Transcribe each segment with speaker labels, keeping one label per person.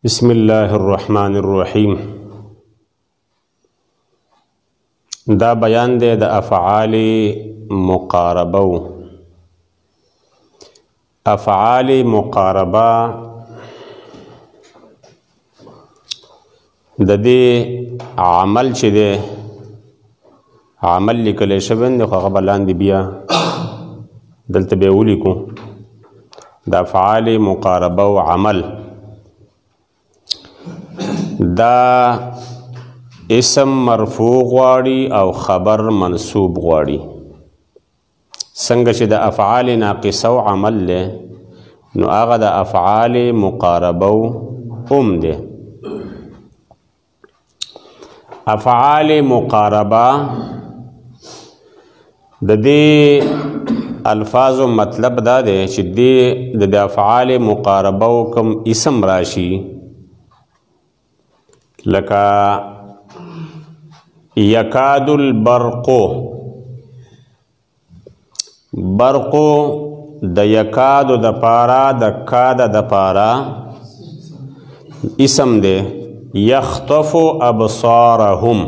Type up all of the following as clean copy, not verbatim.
Speaker 1: بسم الله الرحمن الرحیم. دا بیان دی د افعال مقاربه. افعال مقاربه د دې عمل چې دی عمل لیکل شوی دی، خو هغه لاندې بیا دلته به ولیکو. د افعال مقاربه او عمل دا اسم مرفوع غواړي او خبر منصوب غواړي. څنګه چې د افعال ناقصه او عمل له نو هغه د افعال مقاربه هم دی. افعال مقاربه د دې الفاظو مطلب دا دی چې د افعال مقاربه کوم اسم راشي، لکه یکاد البرقو. برقو د یکادو د پارا د کاده د پارا اسم دی. یخطف ابصارهم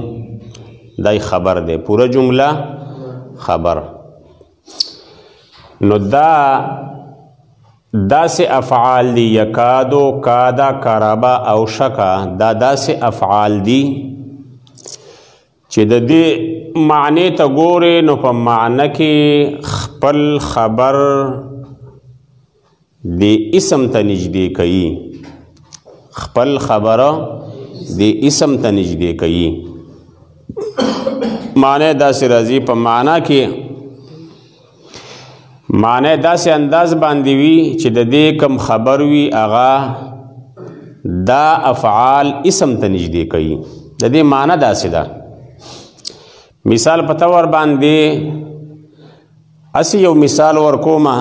Speaker 1: دای خبر دی، پورا جمله خبر. نو داسې افعال دی، یکادو، کادا، کرابا او شکا، دا داسې افعال دی چې د دې معنی ته ګورې نو په معنی کې خپل خبر دی اسم ته نږدې کوي، خپل خبره دی اسم ته نږدې کوي. معنی داسې راځي په معنی کې، معنی داسې انداز باندې وي چې د دې کم خبر وي هغه دا افعال اسم ته نږدې کوي. د دې معنی داسې ده. مثال په تور باندې اسی یو مثال ورکومه.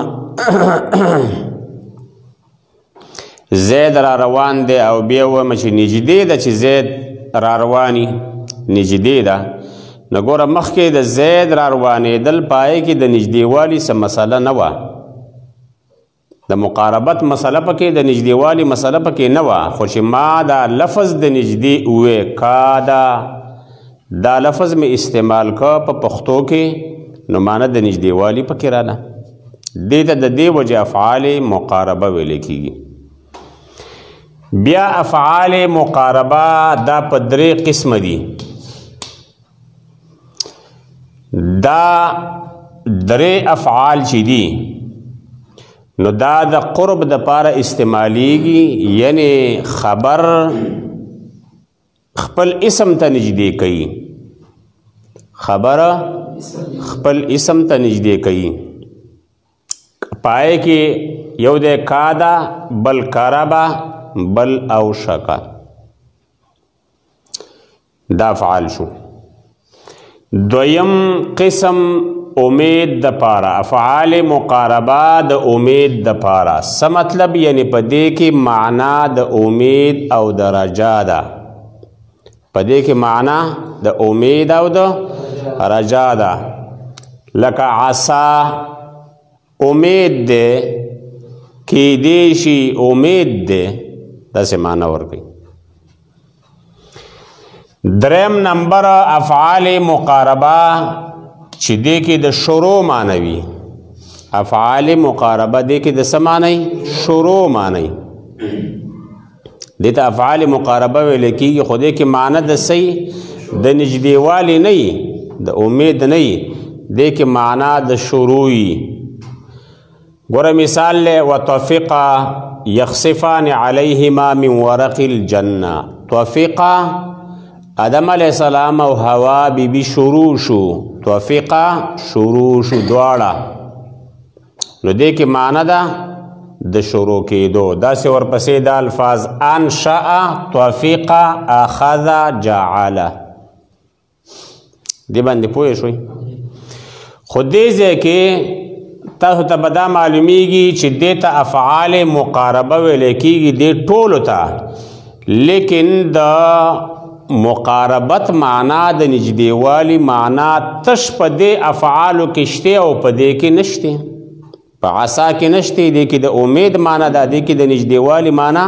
Speaker 1: زید را روان دی او بیا وایم چې نږدې ده چې زید را رواني، نږدې ده. نو ګوره مخکې د زید را روانېدل پای کې د نږدېوالي څه مسله نه وه، د مقاربت مسله پکې، د نږدېوالي مسله پکې نه وه. خو چې ما دا لفظ د نږدې ووې کادا، دا لفظ مې استعمال که په پښتو کې، نو معنی د نږدېوالي پکې راله. دې ته د دې وجې افعال مقاربه ویل کېږي. بیا افعال مقاربه دا په درې قسمه دي. دا درې افعال چې دي نو دا د قرب د پاره استعمالیږي، یعنی خبر خپل اسم ته نږدې کوي، خبره خپل اسم ته نږدې کوي. پای کې یو د کادا، بل کربا، بل او شکا، دا افعال شو. دویم قسم امید د پارا، افعال مقاربه د امید د پارا. څه مطلب؟ یعنی په دې کې معنا د امید او د رجا ده. په دې کې معنا د امید او د رجا ده. لکه عصا امید ده، کیدی شي امید ده، داسې معنا ورکوي. دریم نمبر افعال مقاربه چې دې کې د شروع معنوي. افعال مقاربه دې کې د څه معنی؟ شروع معنی. دې ته افعال مقاربه ویل کېږي، خو دې کې معنی د څه د نږدېوالي نه وي، د امید نه وي، دې کې معنی د شروع وي. ګوره مثال له وطفقا یخصفان علیهما من ورق الجنه. طفقا آدم علیہ السلام او حوا بی بی شروع شو، توفیقا شروع شو دواړه. نو دې کې معنی ده د شروع کېدو. داسې ورپسې دا الفاظ انشأ، توفیقا، اخذ، جعل. دې باندې پوه شوئ؟ خو دې ځای کې تاسو ته به دا معلومیږي چې دې ته افعال مقاربه ویل کېږي دې ټولو ته، لیکن د مقاربت معنا د نږدېوالي معنا تش په دې افعالو کې شته او په دې کې نشته. په عصا کې نشته، دې کې د امید معنا ده، دې کې د نږدېوالي معنا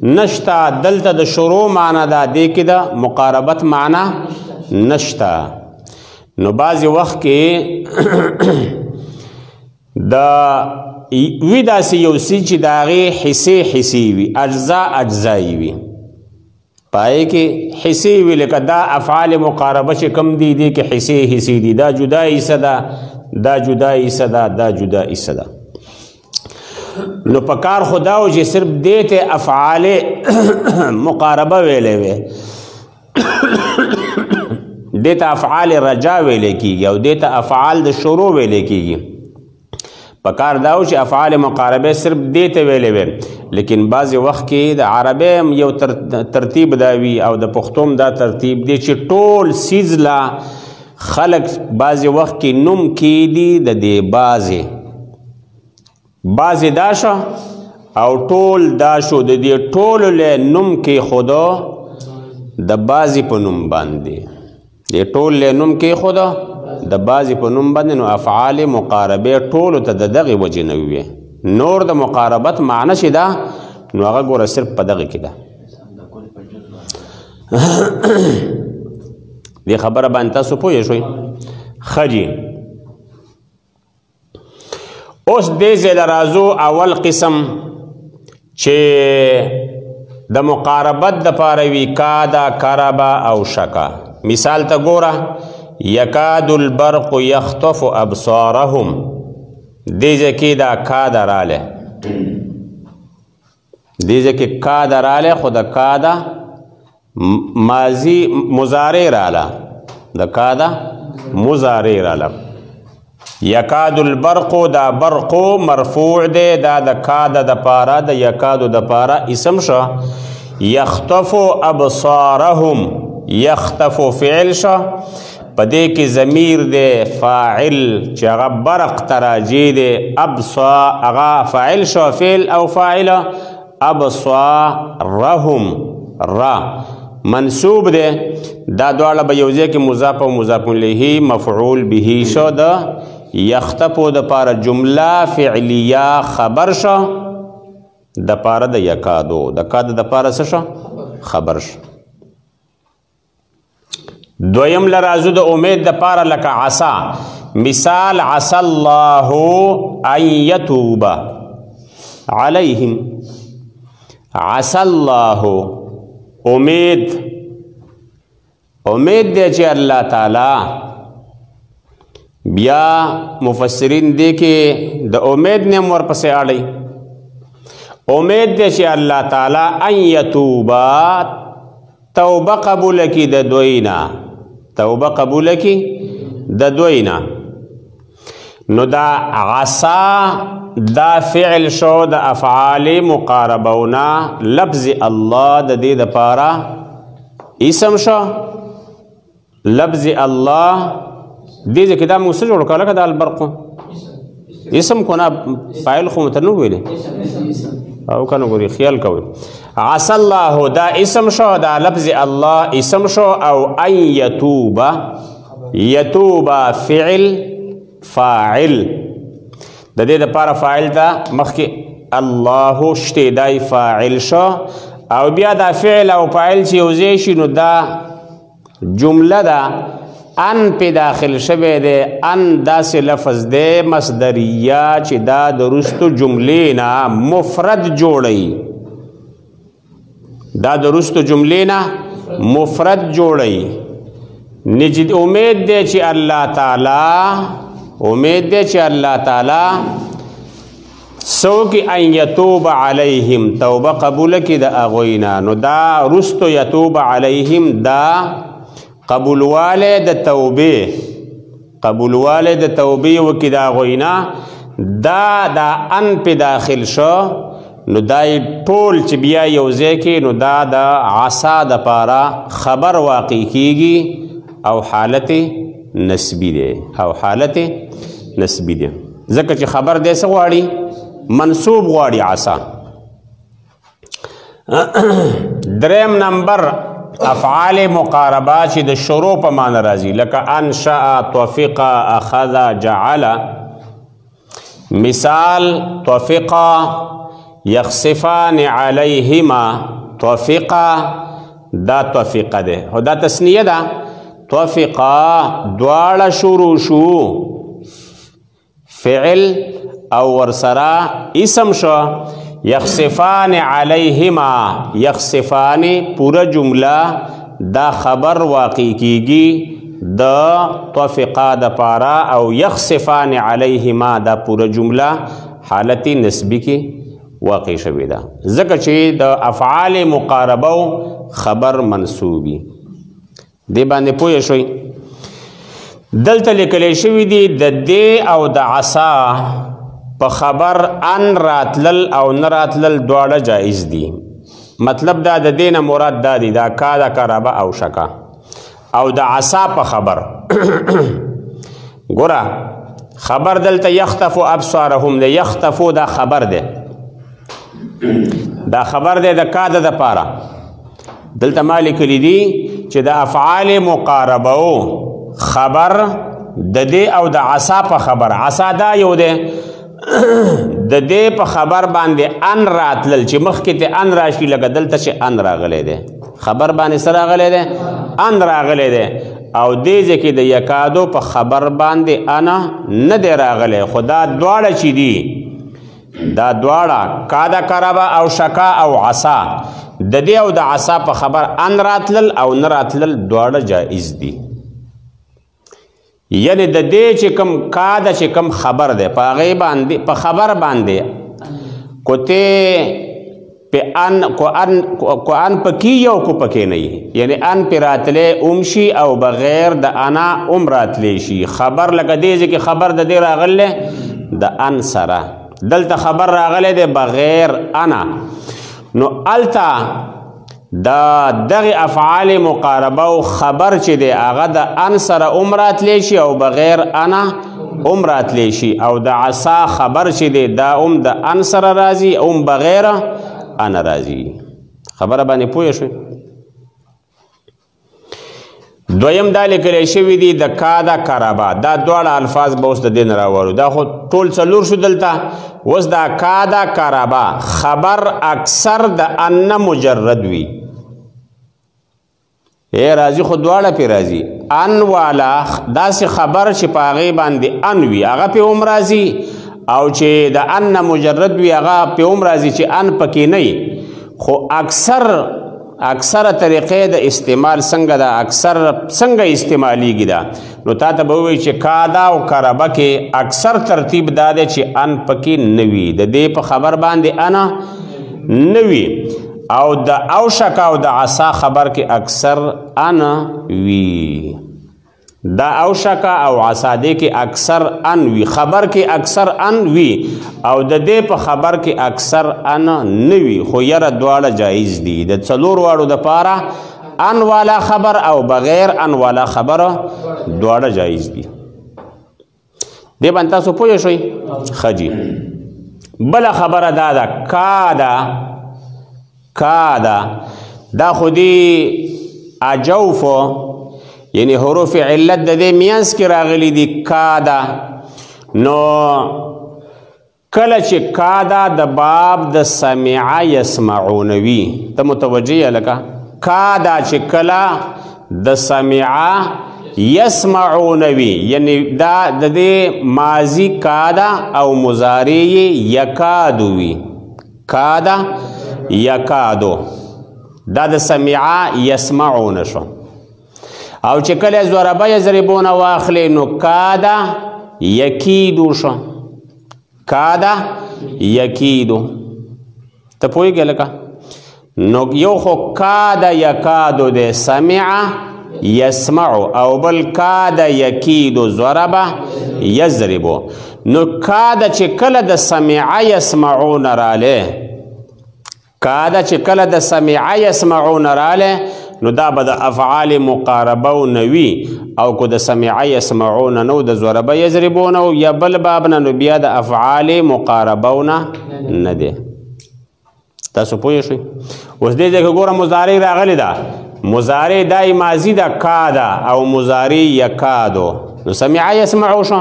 Speaker 1: نشتا دلته د شروع معنا دا دی کې د مقاربت معنا نشتا نو بعضې وخت کې د وی داسې یو څیز چې د هغې حصې وي اجزایي وي پای کې حصې وي لکه دا افعال مقاربه چې کم دي دې کې حصې دي دا جدا حصه ده دا جدا حصه ده دا جدا حصه ده نو په کار خو دا و چې صرف دې ته افعال مقاربه ویلې وې دې ته افعال رجا ویلې کېږي او دې ته افعال د شروع ویلې کېږي په کار دا و چې افعال مقاربه صرف دې ته ویلې وې لیکن بعضې وخت کې د عربۍ یو ترتیب دا وي او د پښتو دا ترتیب دی چې ټول څیز لا خلق بعضې وخت کې نوم کېدي د دې بعضې دا شو او ټول دا شو د دې ټولو له نوم کېښودو د بعضې په نوم باندې د ټول له نوم کېښودو د بعضې په نوم باندې نو افعال مقاربې ټولو ته د دغې وجې نه وي نور د مقاربت معنی چې ده نو هغه ګوره صرف په دغې کې ده دې خبره باندې تاسو پوه شوئ ښه جي اوس دې ځای له راځو اول قسم چې د مقاربت دپاره وي کاده کربه او شکه مثال ته ګوره یکاد البرق یخطف ابصارهم دې ځای کې دا کاده رالی دې ځای کې کاده رالی خو د کاده ماضي مضارع راله د کاده مضارع راله یکاد البرق دا برقو مرفوع دی دا د کاده دپاره د یکادو دپاره اسم شو یخطف ابصارهم یخطف فعل شو په دې کې ضمیر دی فاعل چې هغه برق ته راجع دی هغه فاعل شو فعل او فاعل ابصارهم را منصوب دی دا دواړه به یو ځای کې مضاف او مضاف الیه مفعول به شو د یخطفو دپاره جمله فعلیه خبر شو دپاره د یکادو د کاده دپاره څه شو خبر شو دویم لرازو د امید دپاره لکه عصا مثال عصا الله ان یتوب علیهم عصا الله امید دی چې الله تعالی بیا مفسرین دی کې د امید نیم ورپسې اړی امید دی چې الله تعالی ان یتوبا توبه قبول کی د دوینا توبه قبول کی د دوینا نو دا عصا دا فعل شو د افعال مقاربونا لفظ الله د دې دپاره اسم شو لفظ الله دې ځکه دا موږ څه جوړ کړه لکه د البرقو اسم کو نه فاعل خو مته نه ویلې او کنه ګوري خیال کوئ عسى الله دا اسم شو دا لفظ الله اسم شو او ان یتوب فعل فاعل د دې لپاره فاعل دا مخکې الله شته دای فاعل شو او بیا دا فعل او فاعل چې یو ځای شي نو دا جمله ده ان په داخل شوی دی ان داسې لفظ دی مصدریه چې دا د وروستو جملې نه مفرد جوړوي دا د وروستو جملې نه مفرد جوړوي امید دی چې الله تعالی سوکی ان یتوب علیهم توبه قبول کی د اغوینا نو دا وروستو یتوب علیهم دا قبولواله د توبې وکي د اغوینا دا ان په داخل شو نو دا ټول چې بیا یو ځای کې نو دا د عصا دپاره خبر واقع کیږي او حالت نسبی دی ځکه چې خبر دی څه غواړي منصوب غواړي عصا دریم نمبر افعال مقاربه چې د شروع په معنی راځي لکه انشأ طفق اخذ جعل مثال طفق یخصفان علیهما طفقا دا طفقه ده او دا تسنیه ده طفقا دواړه شروع شو فعل او ورسرا اسم شو یخصفان علیهما یخصفان پورا جمله دا خبر واقع کیږي د طفقا د پارا او یخصفان علیهما دا پورا جمله حالت نسبی کی واقع شوی دا ځکه چې د افعال مقاربه خبر منصوبی دی باندې پوه شوي دلته لیکلی شوي دي د دې او د عصا په خبر ان راتلل او نه راتلل دواړه جایز دي مطلب دا د دې نه مراد دا دی دا کا د قرابه او شکا او د عصا په خبر ګوره خبر دلته یختفو ابصارهم ده یختفو دا خبر ده دا خبر ده د کا د پاره دلته ما لیکلی دي چې د افعال مقاربه خبر د دې او د عصا په خبر عصا دا یو ده د دې په خبر باندې ان راتلل چې مخکې ته ان راشي لکه دلته چې ان راغلی دی خبر باندې سره راغلی دی ان راغلی دی او دې ځکه د یکادو په خبر باندې انا نه دی راغلی خو دا دواړه چې دي دا دواړه کاده قربه او شکا او عصا د دې او د عصا په خبر ان راتلل او نه راتلل دواړه جایز دي یعنی د دې چې کم کاده چې کم خبر ده په هغې باندې په خبر باندې کوته په ان کو ان پکې یو کو پکې نه یعنی ان پر راتلې اومشي او بغیر د انا اوم راتلې شي خبر لکه دې چې خبر د دې راغله د ان سره دلته خبر راغله د بغیر انا نو التا دا دغه افعال مقاربه او خبر چې دی هغه د ان سره عمرات لیشي او بغیر انا عمرات لیشي او د عصا خبر چې دی دا د ان سره راځي او بغیر انا راځي خبره باندې پوه شئ دویم دا لیکلی شوي دي د کاده قربه دا دواړه الفاظ به اوس د دې نه راوړو دا خو ټول څلور شو دلته اوس دا کاده قربه خبر اکثر د ان مجرد وي راځي خو دواړه پې راځي ان والا داسې خبر چې په هغې باندې ان وي هغه پې هم راځي او چې د ان مجرد وي هغه پې هم راځي چې ان پکې نه خو اکثر طریقې د استعمال څنګه ده اکثر څنګه استعمالیږي ده نو تا ته به ووایي چې کاده او قربه کې اکثر ترتیب دا دی چې ان پکې نه وي د دې په خبر باندې انا نه وي او د اوشکا او د عصا خبر کې اکثر انا وي دا اوشکا او عصا دې کې اکثر ان وي خبر کې اکثر ان وي او د دې په خبر کې اکثر ان نه وي خو یاره دواړه جایز دي د څلور واړو دپاره ان والا خبر او بغیر ان والا خبر دواړه جایز دي دې باندې تاسو پوه شئ ښه جي بله خبره دا ده کاده دا خو دې اجوفو یعنی حروف علت د دې میانس کې راغلي دي کاده نو کله چې کاده د باب د سمع یسمعون وي ته متوجه یې لکه کاده چې کله د سمع یسمعون وي یعنی دا د دې ماضي کاده او مضارع یکادو وي کاده یکادو دا د سمع یسمعون شو او چې کله ضربه یضربون واخلې نو کاده یکیدو شو کاده یکیدو ته پوهېږې لکه نو یو خو کاده یکادو د سمع یسمعو او بل کاده یکیدو ضربه یضربو نو کاده چې کله د سمع یسمعون رالی کاده چې کله د سمع یسمعون رالی نو دا به د افعال مقاربه نه وي او که د سمع یسمعون نو د ضربه یضربون یا بل باب نه نو بیا د افعال مقاربه نه دی تاسو پوه شئ اوس دې ځای کې ګوره مضارع راغلی ده مضارع دای ماضي ده کاده او مضارع یکادو نو سمع یسمعو شو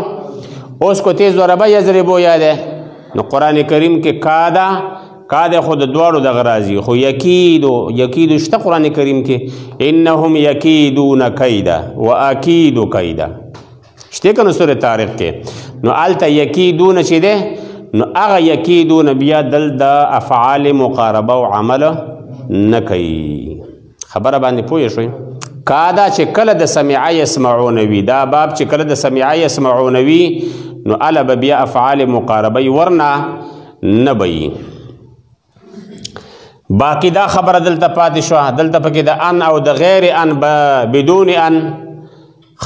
Speaker 1: اوس کو ته ضربه یضربو یاده نو قرآن کریم کې کاده کا د خود دواړو دغه راځي خو یکیدو شته قرآن کریم کې انهم یکیدون کیدا و اکیدو کیدا شته کنه سورة طارق کې نو الته یکیدون چې ده نو هغه یکیدون بیا دل د افعال مقاربه او عمل نه کوي خبره باندې پوه شئ کادا چې کله د سمع یسمعون وي دا باب چې کله د سمع یسمعون وي نو الا بیا افعال مقاربه ورنه نه وي باقی دا خبره دلته پاتې شوه دلته پکې د ان او د غیر ان بدون ان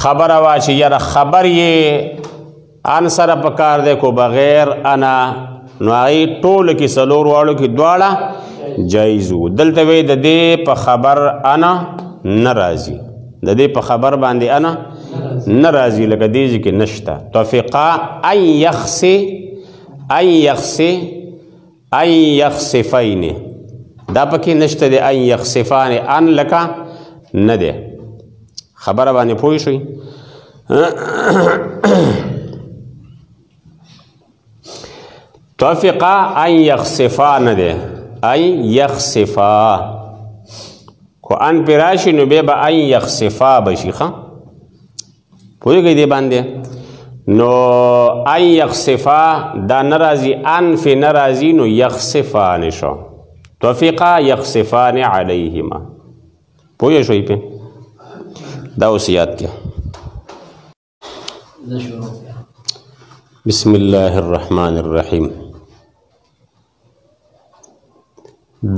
Speaker 1: خبره وا چې یاره خبر یې ان سره پکار دی کو بغیر انا نو هغې ټولو کې څلور واړو کې دواړه جایز وو دلته وی د دې په خبر انا نه راځي د دې په خبر باندې انا نه راځي لکه دې ځای کې نشته توفقا ان یخسفین دا پکې نشته دی ان یخسفان ان لکه نه دی خبره باندې پوه شئ توفقا ان یخسفا نه دی ان یخسفا کو ان پی راشي نو بیا به ان یخسفا بشي ښه پوهېږئ دې باندې نو ان یخسفا دا نه راځي ان فی نه راځي نو یخسفان شو توفقا یخسفان علیهما پوه شوي پې دا اوس یاد کړه بسم الله الرحمن الرحیم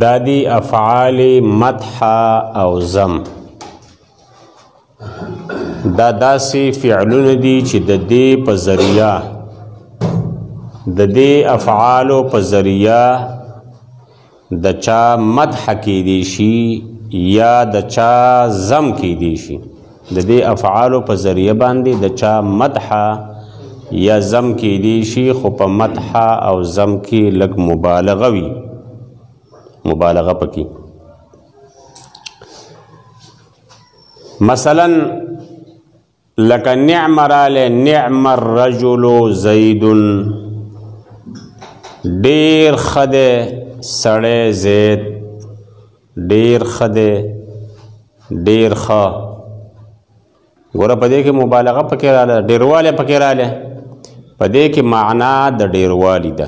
Speaker 1: دا دی افعال مدح او ضم دا داسې فعلونه دي چې د دې په ذریعه د دې افعالو په ذریعه د چا مدح کیدی شي یا د چا ضم کیدی شي د دې افعالو په ذریعه باندې د چا مدح یا ضم کیدی شي خو په مدح او ضم کې لږ مبالغه وي مبالغه پکې مثلا لکه نعم راله نعم الرجل زید ډیر خده سړی زید ډیر خده ډیر ښه ګوره په دې کې مبالغه پکې راله ډیروالی پکې راله په دې کې معنا د ډیروالي ده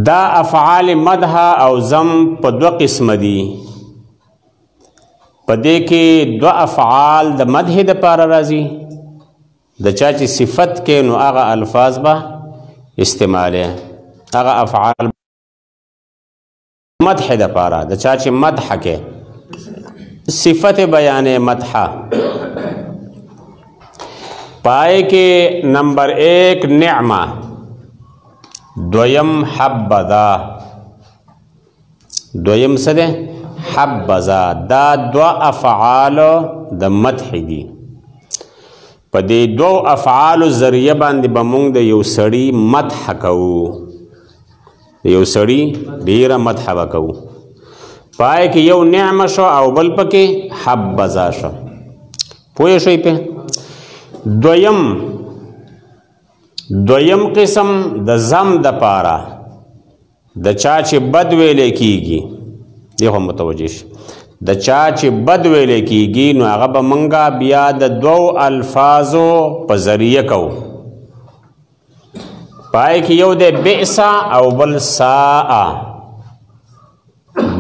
Speaker 1: دا افعال مدح او ضم په دوه قسمه دي په دې کې دوه افعال د مدح دپاره راځي د چا چې صفت کې نو هغه الفاظ به استعماله هغه افعال مدح دپاره د چا چې مدح کې صفت بیان مدح پائے کې نمبر 1 نعمه دویم حبذا دویم څه ده حبذا دا دو افعال د مدح دي په دې دو افعال ذریعہ باندې به موږ د یو سړي مدح کوو د یو سړي ډیره مدح به کوو پای کې یو نعمه شو او بل پکې حبذا شو پوه شئ په دویم قسم د ضم د پاره د چا چې بد ویلې کیږي دیخوا متوجه شي د چا چې بد ویلې کیږي نو هغه به منګه بیا د دو الفاظو په ذریعه کوو پای کې یو د بئس او بل ساء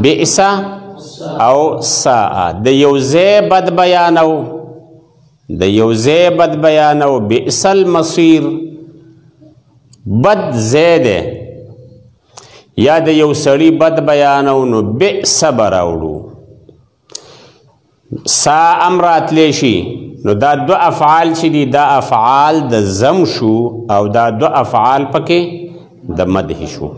Speaker 1: بئس او ساء د یو ځای بد بیانو د یو ځای بد بیانو بئس المصیر بد ځای دی یا د یو سړي بد بیانو نو بئس به راوړو ساء ام راتلی شي نو دا دو افعال چې دي دا افعال د ضم شو او دا دو افعال پکې د مدح شو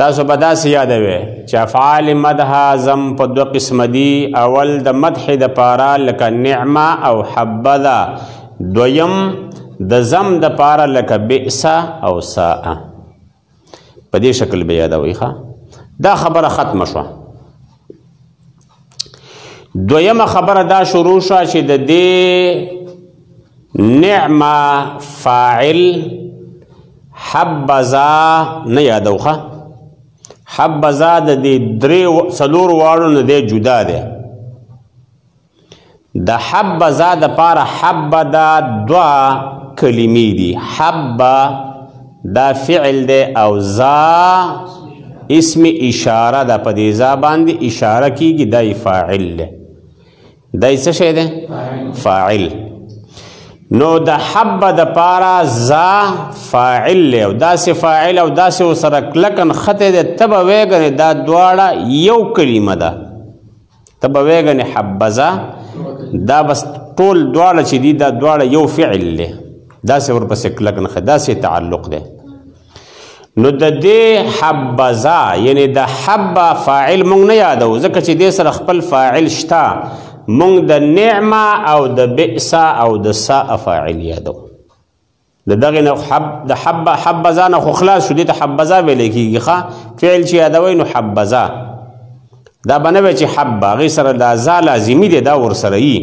Speaker 1: تاسو به داسې یادوئ چې افعال مدح ضم په دو قسمه دي اول د مدح دپاره لکه نعمه او حبذا دویم د ضم دپاره لکه بئس او ساء په دې شکل به یادوئ دا خبره ختمه شوه دویمه خبره دا شروع شوه چې د دې نعمه فاعل حبذا نه یادوخه حبذا د دې درې څلور واړو نه دی جدا دی د حبذا د پاره حب دا دوه کلمې دي حب دا فعل دی او ذا اسم اشاره ده په دې ذا باندې اشاره کیږي دا فاعل دی دا څه شی دی فاعل نو د حب د پاره ذا فاعل او داسې فاعل او داسې ورسره کلکن خطې دی ته به وایې ګنې دا دواړه یو کلمه ده ته به وایې ګنې حبذا دا بس ټول دواړه چې دي دا دواړه یو فعل دی داسې ورپسې کلکن خطې داسې تعلق دی نو د دې حبذا یعنی د حب فاعل مونږ نه یادو ځکه چې دې سره خپل فاعل شته مونږ د نعمه او د بئس او د ساء فاعل یادو د دغه نه د حبذا نه خو خلاص شو دې ته حبذا ویل کېږي ښه فعل چې یادوي نو حبذا دا به نه وي چې حب هغې سره دا ذا لازمي دی دا ورسره یي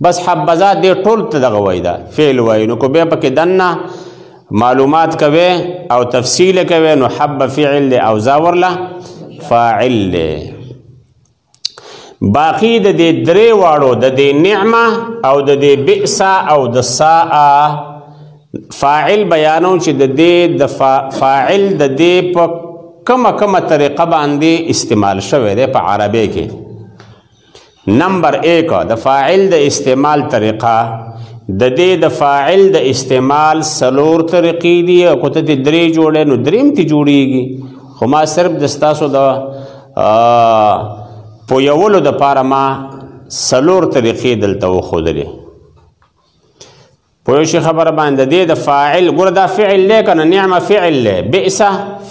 Speaker 1: بس حبذا دې ټول ته دغه وایي دا فعل وایي نو که بیا پکې دننه معلومات کوي او تفصیل کوي نو حب فعل دی او ذا ورله فاعل دی باقی د دې درې واړو د دې نعمه او د دې بئس او د ساء فاعل بیانو چې د دې د فاعل د دې په کومه طریقه باندې استعمال شوی دی په عربی کې نمبر 1 د فاعل د استعمال طریقه د دې د فاعل د استعمال څلور طریقې دي او که ته درې جوړې نو درې هم تی جوړېږي خو ما صرف د ستاسو د پویولو د پاره ما څلور طریقې دلته وښودلې پوه شي خبره باندې دې د فاعل ګوره دا فعل دی که نه نعمه فعل دی بئس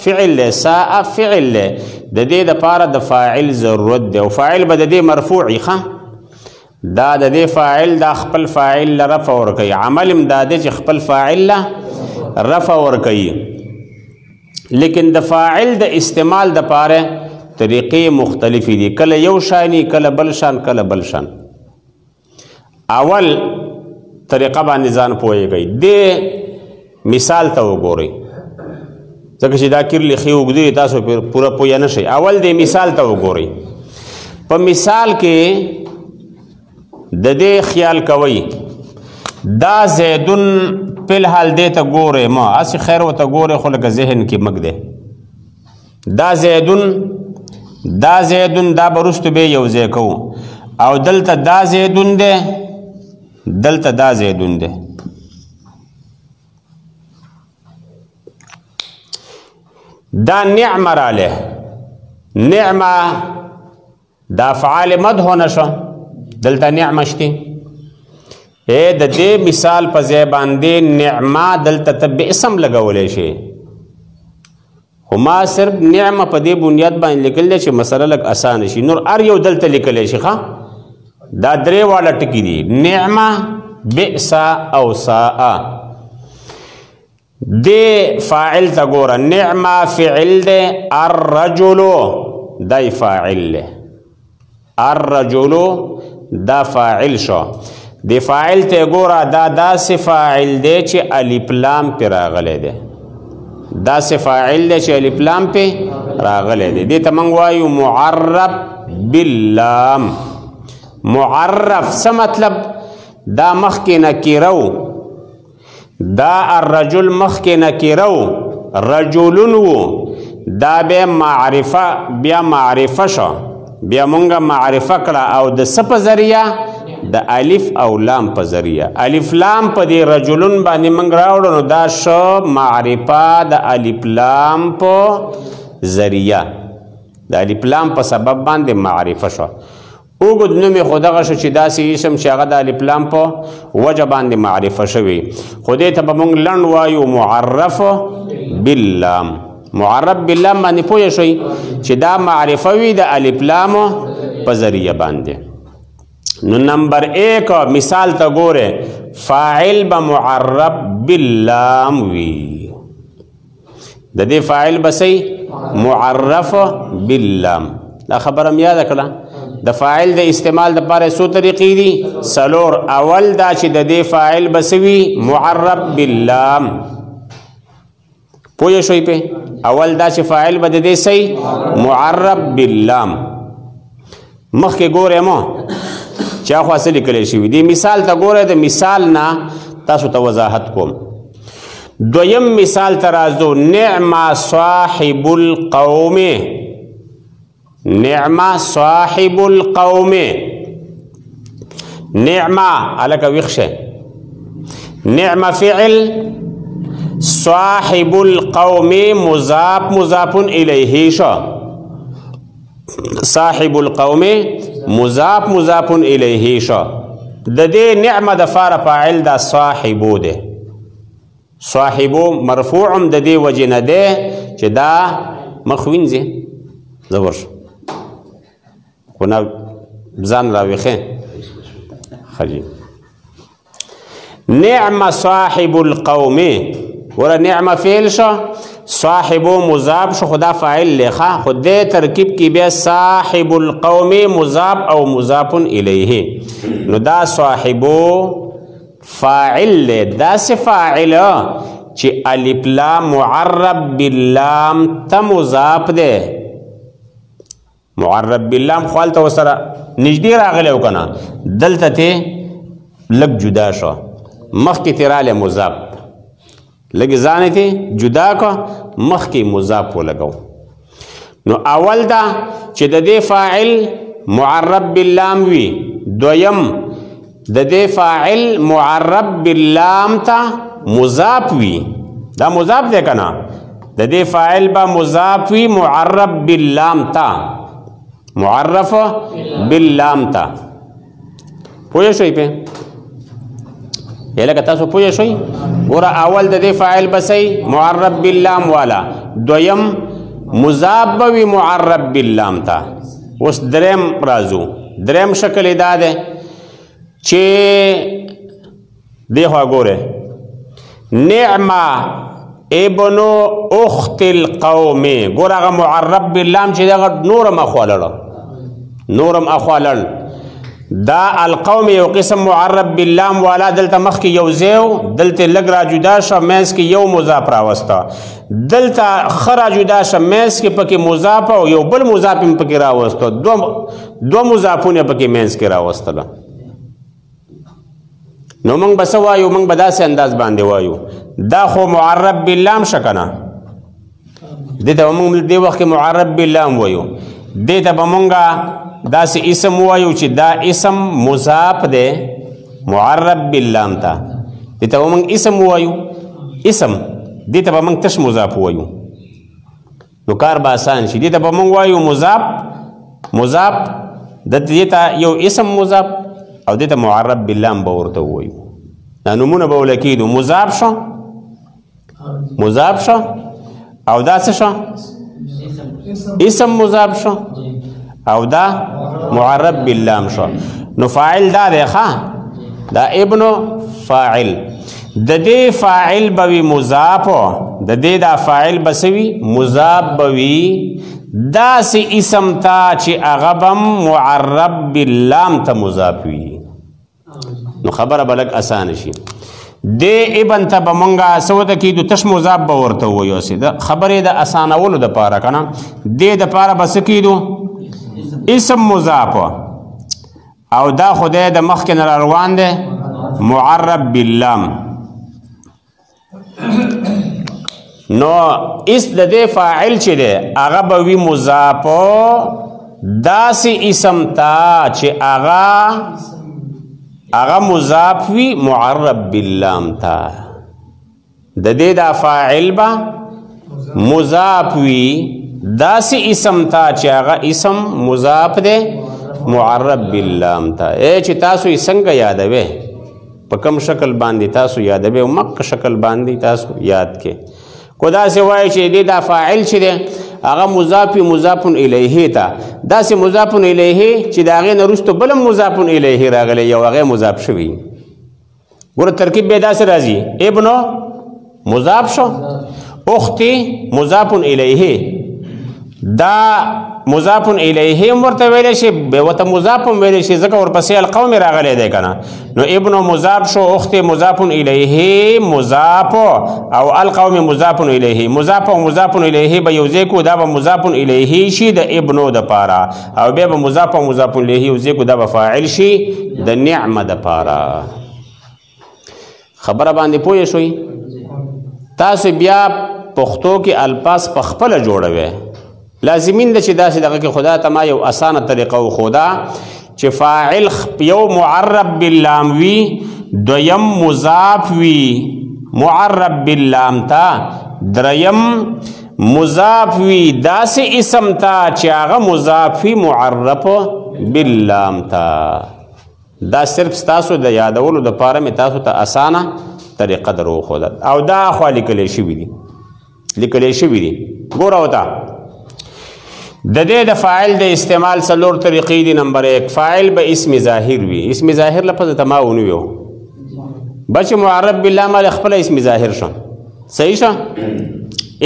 Speaker 1: فعل دی ساء فعل دی د دې دپاره د فاعل ضرورت دی او فاعل به د دې مرفوع وي ښه دا د دې فاعل دا خپل فاعل له رفع ورکوي عمل هم دا دی چې خپل فاعل له رفع ورکوي لیکن د فاعل د استعمال دپاره طریقې مختلفې دي کله یو شانی کله بل شان کله بل شان اول طریقه باندې ځان پوهیږئ دې مثال ته وګورئ ځکه چې دا کیرلی ښې اوږدې تاسو پوره پوه نه شئ اول دې مثال ته وګورئ په مثال کې د دې خیال کوئ دا زیدون فلحال دې ته ګورئ ما هسې خیر ورته ګورئ خو لکه ذهن کې مږ دی دا زیدون دا به وروستو به یو ځای کوو او دلته دا زیدون دی دلته دا زیدون دی دا نعمه راله نعمه دا افعال مدح نشو دلته نعمه شته د دې مثال په ځای باندې نعمه دلته ته اسم لګولی شي خو ما صرف نعمه په دې بنیاد باندې لیکل دی چې مسله لږ اسانه شي نور هر یو دلته لیکلی شي ښه دا درې واړه ټکي دي نعمه بئس او ساء دې فاعل ته ګوره نعمه فعل دی الرجل دی فاعل دی الرجل دا فاعل شو دی فاعل ته ګوره دا داسې فاعل دی چې الف لام پې راغلی دی داسې فاعل دی چې الف لام پې راغلی دی دې ته موږ وایو معرب باللام معرف څه مطلب دا مخکې نکیره و دا الرجل مخکې نکیره و رجلون و دا بیا معرفه شو بیا مونږه معرفه کړه او د څه په ذریعه د الف او لام په ذریعه الف لام په دې رجلون باندې موږ راوړو نو دا شو معرفه د الف لام په ذریعه د الف لام په سبب باندې معرفه شو اوږد نوم یې خو دغه شو چې داسې اسم چې هغه د الف لام په وجه باندې معرفه شوي خو دې ته به موږ لنډ وایو معرف باللام معرف باللام باندې پوه شئ چې دا معرفه وي د الف لامو په ذریعه باندې نو نمبر 1 مثال ته ګوره فاعل به معرف باللام وي د دې فاعل به صحیح معرف باللام دا خبره مې یاده کړه د فاعل د استعمال دپاره څو طریقې دي څلور اول دا چې د دې فاعل به څه وي معرف باللام پوه شوي په اول دا چې فاعل به د دې صحیح معرب باللام مخکې ګورئ مو چې اخوا څه لیکلی شوي دي مثال ته ګورئ د مثال نه تاسو ته وضاحت کوم دویم مثال ته راځو نعم صاحب القوم نعم صاحب القوم نعم عليك ويخشى نعم فعل صاحب القوم مضاف إليه شا صاحب القوم مضاف إليه شا د دې نعمه د فار فاعل دا صاحبو ده صاحبو مرفوع د دې وجه نه ده چې دا مخوینځي زبر شو خو نه ځان راویښه خجي نعم صاحب القوم ورا نعم فعل شو صاحبو مضاف شو خدا فاعل لخا خود ترکیب کی بیا صاحب القوم مضاف او مضاف الیه نو دا صاحبو فاعل دا فاعل چې الف لام معرب باللام ته مضاف ده معرب باللام خپل ته سره نږدې راغلی وکنه دلته ته لږ جدا شو مخکې تراله مضاف لږ ځان ته جدا کو مخکې مضاف ولګو نو اول دا چې د دې فاعل معرب باللام وي دویم د دې فاعل معرب باللام ته مضاف وي دا مضاف دی کنه د دې فاعل به مضاف وي معرب باللام ته معرف باللام تا پوه شوي په یلکه تاسو پوه شوي ور اول د دې فاعل بسې معرب باللام والا دویم مضاف به معرب باللام تا اوس دریم رازو دریم شکل ادا ده چې دیخوا ګوره نعمه ابنو اخت القوم ګور هغه معرب باللام چې دغه نورم اخوالل دا القوم یو قسم معرب باللام والا دلته مخکې یو زیو دلته لږ را جدا شه منځ کې یو مضاف راوسته دلته ښه را جدا شه منځ کې پکې مضاف او یو بل مضاف هم پکې راوسته دو مضافونه پکې منځ کې راوستله نو موږ به څه وایو موږ به داسې انداز باندې وایو دا خو معرب باللام شکنه دې ته به موږ دې وخت کې معرب باللام وایو دې ته به موږ داسې اسم وایو چې دا اسم مضاف دی معرب باللام ته دې ته به موږ اسم وایو اسم دې ته به موږ تش مضاف وایو نو کار به آسان شي دې ته به موږ وایو مضاف دې ته یو اسم مضاف او دې ته معرب باللام به ورته وایو دا نومونه به ولکېدو مضاف شو او دا څه شو اسم مضاف شو او دا معرب باللام شو نو فاعل دا دی ښه دا ابنو فاعل د دې فاعل به وي مضاف د دې دا فاعل به څه وي مضاف به وي داسې اسم ته چې هغه به معرب باللام ته مضاف وي نو خبره به لږ اسانه شي دې ابن ته به مونږه څه ورته کېدو تش مضاف به ورته ووایو هسې د خبرې د اسانولو دپاره که نه دې دپاره به څه کېدو اسم مضاف او دا خدای د مخکې نه راروان دی معرب باللام نو اس د دې فاعل چې دی هغه به وي مضاف داسې اسم ته چې هغه مضاف وي معرب باللام ته د دې دا فاعل به مضاف وي داسې اسم ته چې هغه اسم مضاف دی معرب باللام ته چې تاسو یې څنګه یادوئ په کوم شکل باندې تاسو یادوئ او مک شکل باندې تاسو یاد کې کو داسې وایي چې دې دا فاعل چې دی هغه مضاف الیه ته داسې مضاف الیه چې د هغې نه وروسته بل هم مضاف الیه راغلی یو هغې مضاف شوي ګوره ترکیب به داسې راځي ابنو مضاف شو اختی مضاف الیه دا مضاف الیه ورته ویلی شي ورته مضاف ویلی شي ځکه ورپسې القوم راغلی دی که نه نو ابن مضاف شو اخت مضاف الیه مضاف او القوم مضاف الیه مضاف او مضاف الیه به یو ځای کو دا به مضاف الیه شي د ابنو دپاره او بیا به مضاف او مضاف الیه یو ځای کو دا به فاعل شي د نعمه دپاره خبره باندې پوه شوي تاسو بیا پښتو کې الفاظ په خپله جوړوئ لازمین ده چې داسې دغه کې خدا ته ما یو اسانه طریقه وښوده چې فاعل یو معرب باللام وي دویم مضاف وي معرب باللام ته دریم مضاف وي داسې اسم ته چې هغه مضاف وي معرب باللام ته دا صرف ستاسو د یادولو دپاره مې تاسو ته اسانه طریقه در وښوده او دا خوا لیکلی شوي دي ګوره ورته د دې د فاعل د استعمال څلور طریقې دي نمبر 1 فاعل به اسم ظاهر وي اسم ظاهر لفظ ته ما ونیو بچ معرب بالله مال خپل اسم ظاهر شو صحیح شو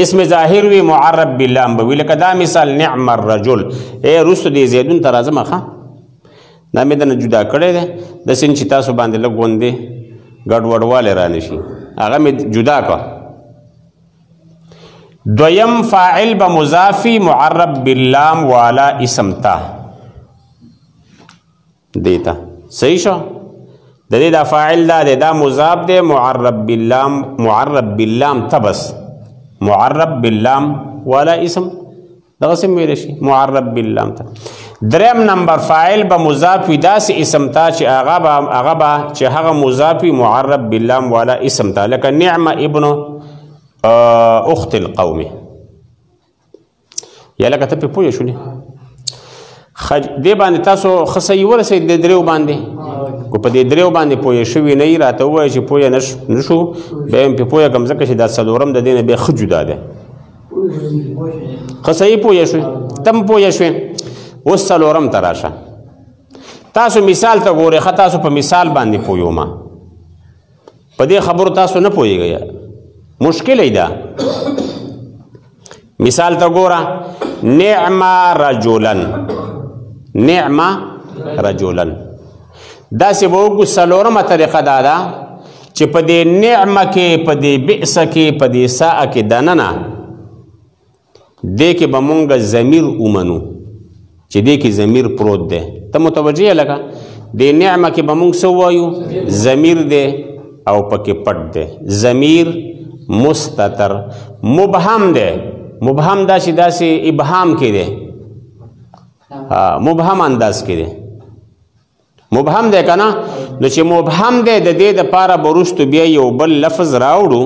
Speaker 1: اسم ظاهر وي معرب بالله به وی لکه دا مثال نعم الرجل اے رست دی زیدون ترازم ښه دا مې دنه جدا کړی دی د سین چې تاسو باندې لږ غوندې ګډ وډوالی را نشي هغه مې جدا کړه دویم فاعل با مضافی معرب باللام والا اسم تا دیتا صحیح شو د دې دا فاعل دا مضاف دی معرب باللام تبس معرب باللام والا اسم دغه سم ویل شي معرب باللام تا دریم نمبر فاعل با مضافی داس اسم تا چې هغه مضافی معرب باللام والا اسم تا لکه نعم ابن اخت القوم یا لکه ته پې پوه شولې دې باندې تاسو ښه صحیح ورسئ د دریو باندې کو په دې دریو باندې پوه شوي نه یي راته ووایه چې پوه نه شو بیا یم پې پوه کړم ځکه چې دا څلورم د دې نه بیا ښه جدا دی ښه صحیح پوه شوې ته هم پوه شوې اوس څلورم ته راشه تاسو مثال ته ګورئ ښه تاسو په مثال باندې پوه یوما په دې خبرو تاسو نه پوهېږئ مشکل ای دا مثال تا گورا نعم رجولن دا سی باوگو سلورم طریقه دادا چه پا دی نعم کے پا دی بئس کے پا دی ساء کے داننا دے کے با مونگا زمیر اومنو چه دے کے زمیر پروت دے تا متوجه لگا دی نعم کے با مونگ سوایو زمیر دے او پا کے پٹ دے زمیر مستتر مبهم ده مبهم داسې ابهام کې ده مبهم انداز کې ده مبهم ده که نه نو چې مبهم ده د دې دپاره به وروستو بیا یو بل لفظ راوړو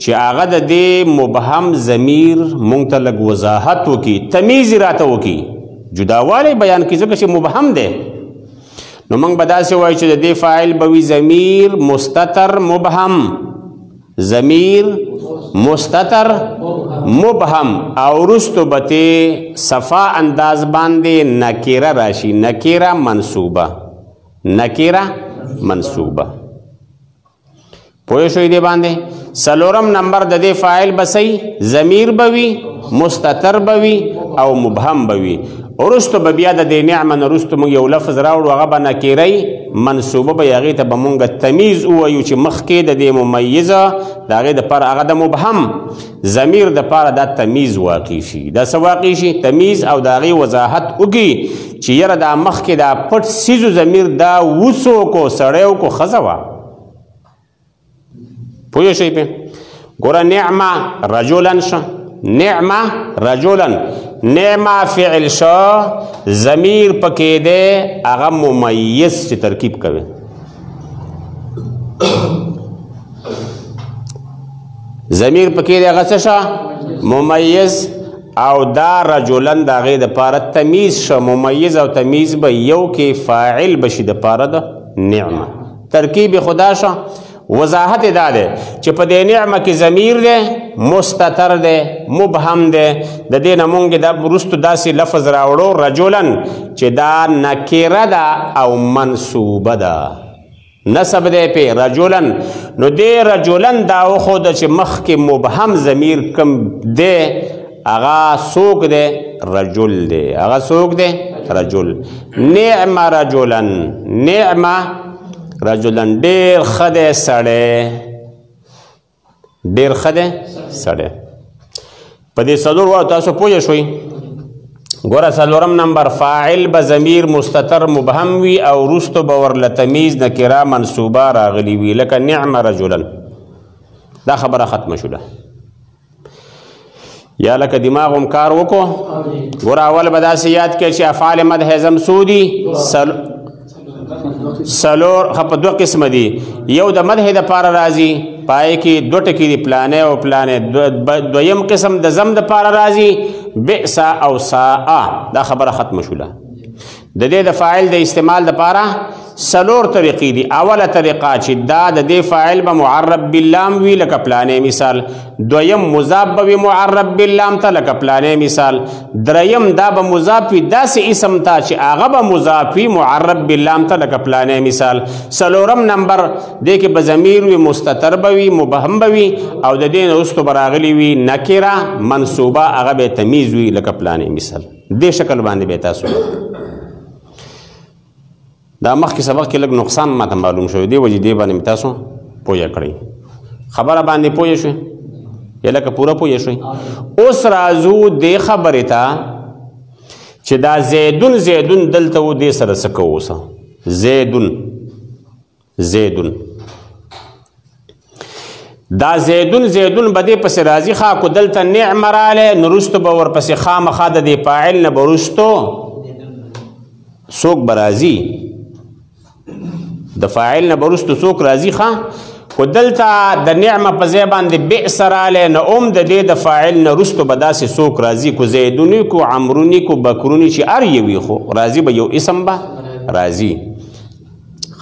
Speaker 1: چې هغه د دې مبهم ضمیر مونږ ته لږ وضاحت وکړي تمیز یې راته وکړي جداوالی بیان کړي ځکه چې مبهم ده نو مونږ به داسې وایو چې د دې فاعل به وي ضمیر مستتر مبهم ضمیر مستتر مبهم او رستو بته صفا انداز باندې نکیره راشي نکیره منصوبه پوه شوي دی باندې سلورم نمبر د دې فاعل بسئی ضمیر بوي مستتر بوي او مبهم بوي ورستو به بیا د دې نعمه نه وروستو موږ یو لفظ راوړو هغه به نکیرۍ منصوبه به هغې ته به مونږ تمیز ووایو چې مخکې د دې ممیزه د هغې دپاره هغه د مبهم ضمیر دپاره دا تمیز واقع شي دا څه واقع شي تمیز او د هغې وضاحت وکړي چې یره دا مخکې دا پټ سیزو ضمیر دا وڅوک و سړی وکړو ښځه وه پوه شئ پې ګوره نعمه رجولن شه نعمه رجولن نعمه فعل شو ضمیر پکې دی هغه ممیز چې ترکیب کوي ضمیر پکې دی هغه څه شه ممیز او دا رجولن د هغې دپاره تمیز شه ممیز او تمیز به یو کې فاعل بشي دپاره د نعمه ترکیب خدا شه وضاحت دا ده چې په دې نعمه کې ضمیر ده مستتر ده مبهم ده د دې نه مونږ دا وروستو داسې لفظ راوړو رجولن چې دا نکیره ده او منصوبه ده نسب ده پې رجولن نو دې رجولن دا وښوده چې مخکې مبهم ضمیر کم ده هغه څوک ده رجل دی هغه څوک دی رجل نعم رجلا نعم رجلا ډیر ښه دی سړی ډیر ښه دی سړی په دې څلور واړو تاسو پوه شوئ ګوره څلورم نمبر فاعل به ضمیر مستتر مبهم وي او وروستو به ورله تمیز نکره منصوبه راغلي وي لکه نعم رجلا دا خبره ختمه شوله یا لکه دماغ هم کار وکړو ګوره اول به داسې یاد کړئ چې افعال مدح ضم څو دي څلور په دوه قسمه دي یو د مدح دپاره راځي پای کې دوه ټکي دي پلانې او پلانې دویم قسم د ضم دپاره راځي بئس او ساء دا خبره ختمه شوله د دې د فاعل د استعمال دپاره څلور طریقې دي اوله طریقه چې دا د دې فاعل به معرب باللام وي لکه پلانې مثال دویم مضاف به وي معرب باللام ته لکه پلانې مثال دریم دا به مضاف وي داسې اسم ته چې هغه به مضاف وي معرب باللام ته لکه پلانې مثال څلورم نمبر دې کې به ضمیر وي مستتر به وي مبهم به وي او د دې نه وروستو به راغلي وي نکره منصوبه هغه به تمیز وي لکه پلانې مثال دې شکل باندې به تاسو دا مخکې سبق کې لږ نقصان ماته معلوم شوی دی وجې دې باندې مې تاسو پوه کړئ خبره باندې پوه شوئ یا لکه پوره پوه شوئ اوس راځو دې خبرې ته چې دا زیدون زیدون دلته و دې سره څه کوو اوسه زیدون دا زیدون زیدون به دې پسې راځي ښه کو دلته نعم رالی نو وروستو به ورپسې خامخا د دې فاعل نه به وروستو څوک به راځي د فاعل نه به وروستو څوک راځي ښه خو دلته د نعمه په ځای باندې بئس رالی نه هم د دې د فاعل نه وروستو به داسې څوک راځي کو زیدوني کو عمروني کو بکروني چې هر یو وي خو راځي به یو اسم به راځي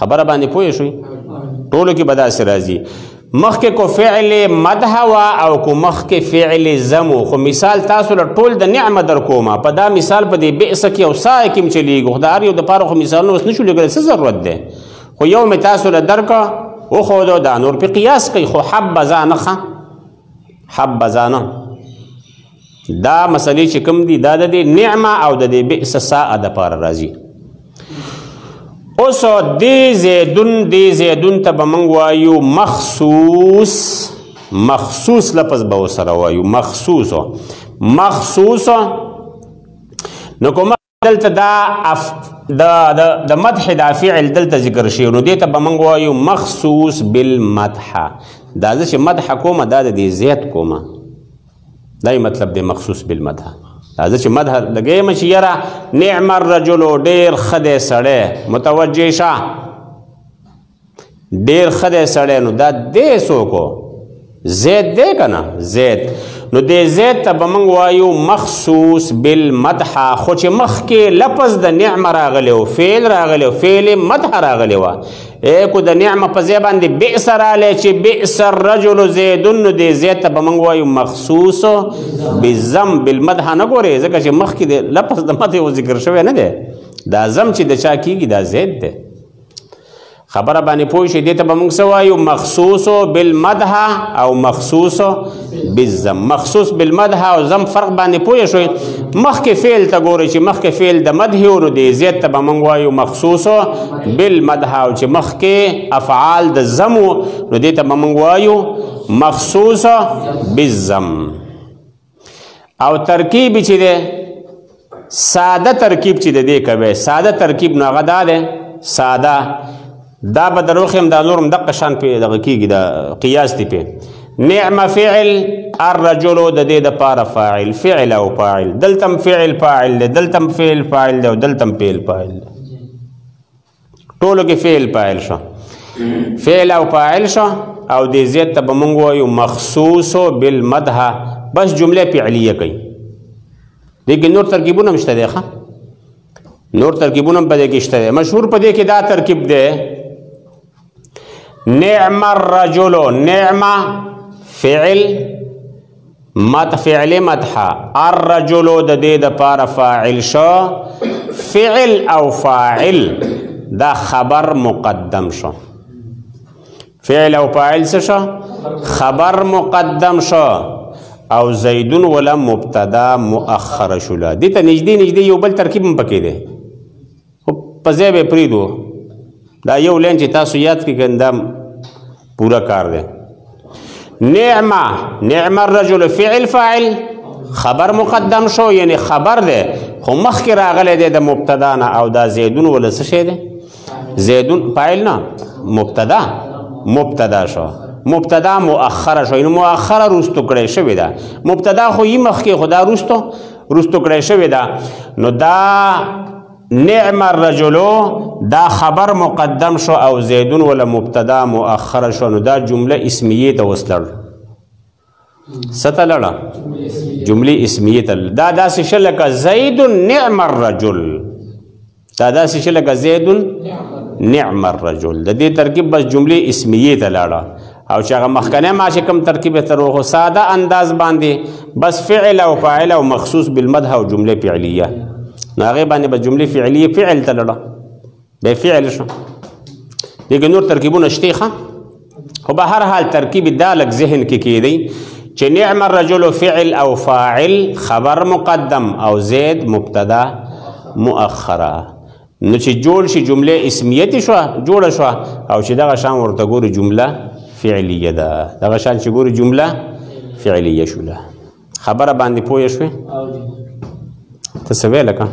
Speaker 1: خبره باندې پوه شوئ ټولو کې به داسې راځي مخکې کو فعل مدح وا او کو مخکې فعل ضم خو مثال تاسو له ټول د نعمه در کومه په دا مثال په دې بئس کې او سا کې هم چلیږي خو د هر یو دپاره خو مثالونه اوس نشو لګولی څه ضرورت دی خو یو مې تاسو له درکه وښودو دا نور پې قیاس کوي خو حبذا نه ښه حبذا نه دا مسلې چې کوم دي دا د دې نعمه او د دې بئس ساء دپاره راځي اوس دې زیدون ته به موږ وایو مخصوص لفظ به ورسره وایو مخصوص نو کومه دلته د مدح دا فعل دلته ذکر شي نو دې ته به موږ وایو مخصوص بالمدح دا زه چې مدح کومه دا د دې زیات کومه دا یې مطلب دی مخصوص بالمدح دا زه چې مدح لګیم چې یاره نعم الرجل ډېر ښه دی سړی متوجه شه ډېر ښه دی سړی نو دا دی څوک زید دی که نه زید نو دې زید ته به موږ وایو مخصوص بالمدح خو چې مخکې لفظ د نعمه راغلی و فعل راغلی و فعل مدح راغلی وه کو د نعمه په ځای باندې بئس رالی چې بئس الرجل زیدون نو دې زید ته به موږ وایو مخصوص بالضم بالمدح نه ګورې ځکه چې مخکې د لفظ د مدح و ذکر شوی نه دی دا ضم چې د چا کېږي دا زید دی خبره باندې پوه شئ دې ته به موږ څه وایو مخصوص بالمدح او مخصوص بالضم مخصوص بالمدح او ضم فرق باندې پوه شئ مخکې فعل ته ګورئ چې مخکې فعل د مدح و نو دې زید ته به موږ وایو مخصوص بالمدح او چې مخکې افعال د ضم و نو دې ته به موږ وایو مخصوص بالضم او ترکیب چې دی ساده ترکیب چې د دې کوي ساده ترکیب نو هغه دا دی ساده دا به دروخیم دا نورم دقه شان پې دغه کېږي دا قیاس دی پې نعم فعل الرجل د دې دپاره فاعل فعل او فاعل دلتم فعل فاعل دی دلتم فعل فاعل دی او دلتم فعل فاعل دی ټولو کې فعل فاعل شو فعل او فاعل شو او دې زید ته به موږ وایو مخصوص بالمدح بس جمله فعلیه کوي لیکن نور ترکیبونه هم شته دی ښه نور ترکیبونه هم په دې کې شته دی مشهور په دې کې دا ترکیب دی نعم الرجل نعم فعل فعل مدح الرجل د دې دپاره فاعل شو فعل او فاعل دا خبر مقدم شو فعل او فاعل څه شو خبر مقدم شو او زیدون ولا مبتدا مؤخر شوله. دې ته نږدې یو بل ترکیب هم پکې دی خو په ځای به پرېږدو. دا یو لین چې تاسو یاد کړئ دا پوره کار دی. نعم الرجل فعل فاعل خبر مقدم شو، یعنی خبر دی خو مخکې راغلی دی د مبتدا نه. او دا زیدون ولا څه شی دی؟ زیدون فاعل نه، مبتدا شو، مبتدا مؤخره شو، یعنی مؤخره رستو کړی شوې ده. مبتدا خو یې مخکې خو دا رستو کړی شوې ده. نو دا نعم الرجلو دا خبر مقدم شو او زیدون ولا مبتدا مؤخره شو. نو دا جمله اسمیه ته وسلړ. ستلړه جمله اسمیه ته دا داسې شل لکه زید نعم الرجل، دا داسې شل لکه زید نعم الرجل. د دې ترکیب بس جمله اسمیه ته لاړه. او چې هغه مخکنی ما چې کوم ترکیب تر وخو ساده انداز باندې بس فعل او فاعل او مخصوص بالمدح او جمله فعلیه، نو هغې باندې به جمله فعلیه فعل ته لاړه بیا فعل شو. دغه نور ترکیبونه شته ښه، خو به هر حال ترکیب دا لږ ذهن کې کېدی چې نعم الرجل فعل او فاعل خبر مقدم او زید مبتدا مؤخره. نو چې جوړ شي جمله اسمیه جوړه شوه او چې دغه شان ورته ګوري جمله فعلیه ده، دغه شان چې ګوري جمله فعلیه شوله. خبره باندې پوه شوې؟ ته څه ویې لکه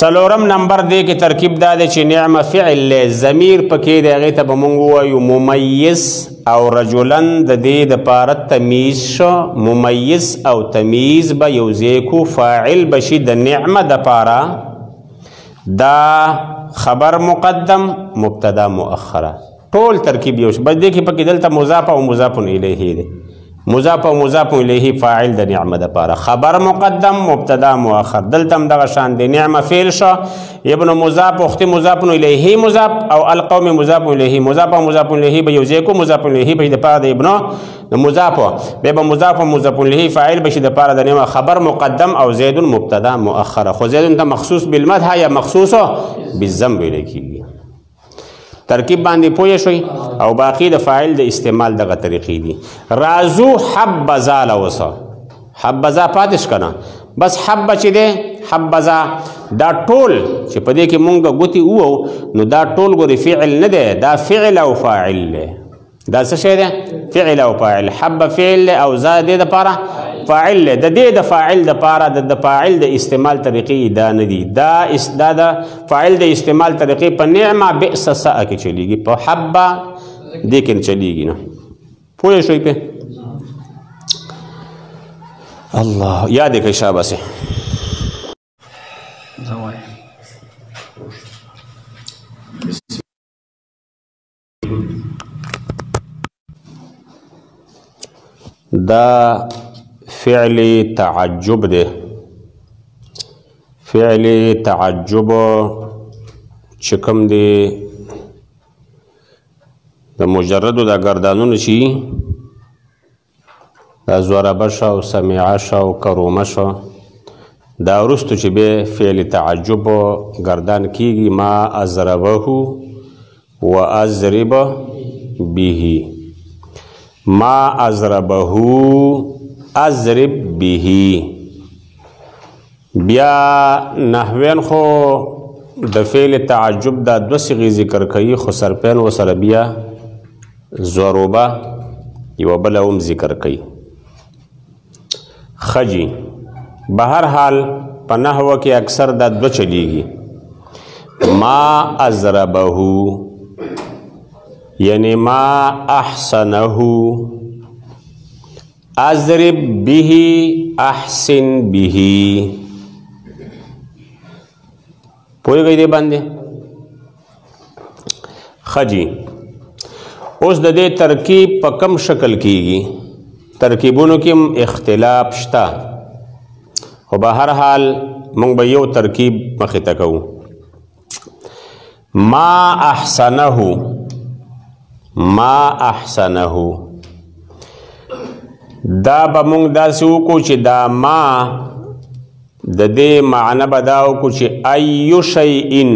Speaker 1: څلورم نمبر دی کې ترکیب دا دی چې نعمه فعل لی ضمیر پکې دی، هغې ته به مونږ ووایو ممیز او رجلن د دې دپاره تمیز شو. ممیز او تمیز به یو ځای کو، فاعل به شي د نعمه دپاره، دا خبر مقدم مبتدا مؤخره. ټول ترکیب یو شي. بس دې کې پکې دلته مضاف او مضاف الیه دی. مضاف او مضاف الیه فاعل د نعمه دپاره، خبر مقدم مبتدا مؤخر. دلته هم دغه شان دی، نعمه فعل شو، ابن مضاف اخت مضاف الیه مضاف او القوم مضاف الیه. مضاف او مضاف الیه به یو ځای کو، مضاف الیه به د پاره د ابن مضاف، بیا به مضاف او مضاف الیه فاعل بشي د پاره د نعمه، خبر مقدم او زید مبتدا مؤخر. خو زید ته مخصوص بالمدح یا مخصوص بالذم ویل کیږي. ترکیب باندې پوه شوي. او باقی د فاعل د استعمال دغه طریقې دي. رازو حبذا لوسه، حبذا پاتش کنه، بس حب چې دی حبذا دا ټول چې په دې کې مونږ ګوتې ووو نو دا ټول ګورې فعل نه دی، دا فعل او فاعل دی. دا څه شی دی؟ فعل او فاعل. حب فعل دی او زا دې دپاره فاعل دی. د دې د فاعل دپاره د فاعل د استعمال طریقې دا نه دي. دا د فاعل د استعمال طریقې په نعمه بئس سأ کې چلیږي، په حبه دې کې نه چلیږي. نه پوه شوئ پې؟ الله یاد یې کړئ شاباسې. دا فعل تعجب دی. فعل تعجب چې کوم دی د مجردو دا گردانونه شي، دا ضربه شو او سمعه شو او کرومه شو، دا وروستو چې بیا فعل تعجب گردان کیږي. ما اضربه و اضرب به، ما اضربه اضرب به. بیا نحوین خو د فعل تعجب دا دو صیغې ذکر کوي، خو سرپین و سره بیا ضروبه یوه بله هم ذکر کوي. خجی بهر حال په نحوه کې اکثر دا دو چلیږي. ما اضربه یعنی ما احسنه، اضرب به احسن به. پوهیږئ دې باندې؟ خجی اوس د دې ترکیب په کم شکل کیږي؟ ترکیبونو کې هم اختلاف شته، خو به هر حال موږ به یو ترکیب مخې ته کوو. ما احسنه، ما احسنه دا به موږ داسې وکړو چې دا ما د دې معنی به دا وکړو چې ایو شیئن،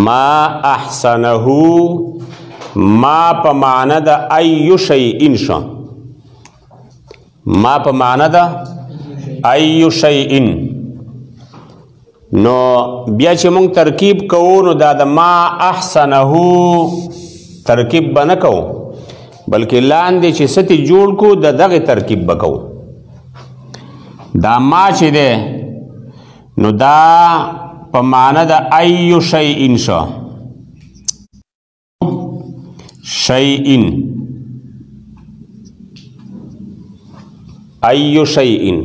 Speaker 1: ما احسنه ما په معنا د ایو شیئن شو ما په معنا د ایو شیئن نو بیا چې مونږ ترکیب کوو نو دا د ما احسنه ترکیب به نه کوو بلکې لاندې چې ستې جوړ کو د دغه ترکیب به کوو دا ما چې دی نو دا په معنا د ایو شیئن شو شیئن ایو شیئن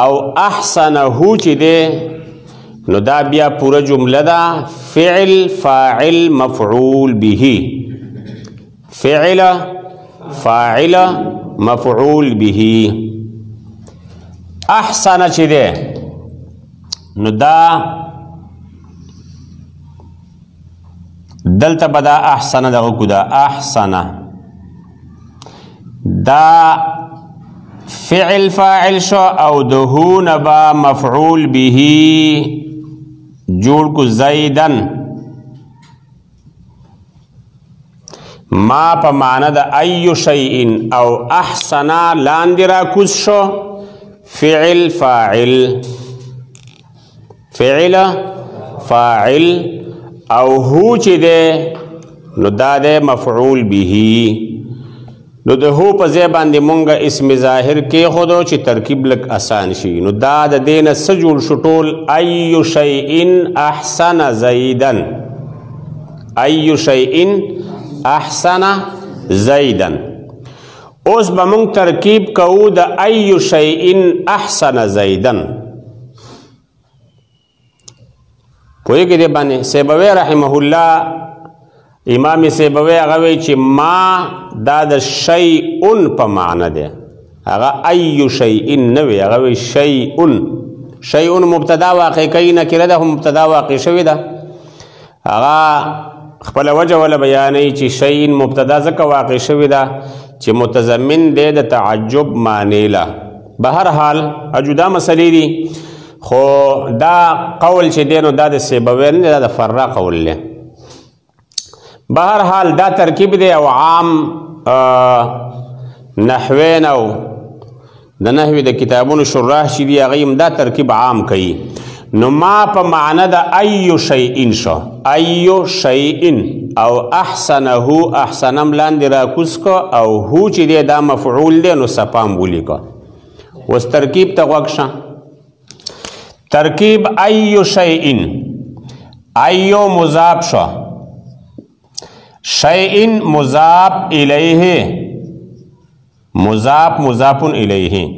Speaker 1: او احسنه چې دی نو دا بیا پوره جمله ده فعل فاعل مفعول به فعل فاعل مفعول به احسن چې دی نو دا دلته به دا احسن دغه کو دا احسن دا فعل فاعل شو او دهو نبا مفعول به جوړ کو زیدن ما په معنا د ایو شیئن او احسنا لاندې را کوز شو فعل فاعل فعل فاعل او هو چې دی نو دا دی مفعول به نو د هو په ځای باندې مونږه اسم ظاهر کېښودو چې ترکیب لږ اسان شي نو دا د دې نه څه جوړ شو ټول ایو شیئن احسن زیدن ایو شیئن احسن زیدن اوس به مونږ ترکیب کوو د ایو شیئن احسن زیدن پوهېږې دې باندې سیبوی رحمه الله امام سیبوی هغه وایي چې ما دا د شیئن په معنا دی هغه ایو شیئن نه وي هغه وایي شیئن شیئن مبتدا واقع کوي نکره ده هم مبتدا واقع شوې ده هغه خپله وجه وله بیانوي چې شیئن مبتدا ځکه واقع شوې ده چې متضمن دی د تعجب معنی له به هر حال جدا مسلې دي خو دا قول چې دی نو دا د سیبوی نه دی دا د فرا قول دی به هر حال دا ترکیب دی او عام نحوین او د نحوی د کتابونو شراح چې دي هغه هم دا ترکیب عام کوي نو ما په معنا د ایو شیئن شو ایو شیئن او احسنه احسنم لاندې راکوز کو او هو چې دی دا مفعول دی نو سپام ولیکو اوس ترکیب ته غوږ شه ترکیب ایو شیئن ایو مضاف شو شیئن مضاف الیه مضاف مضاف الیه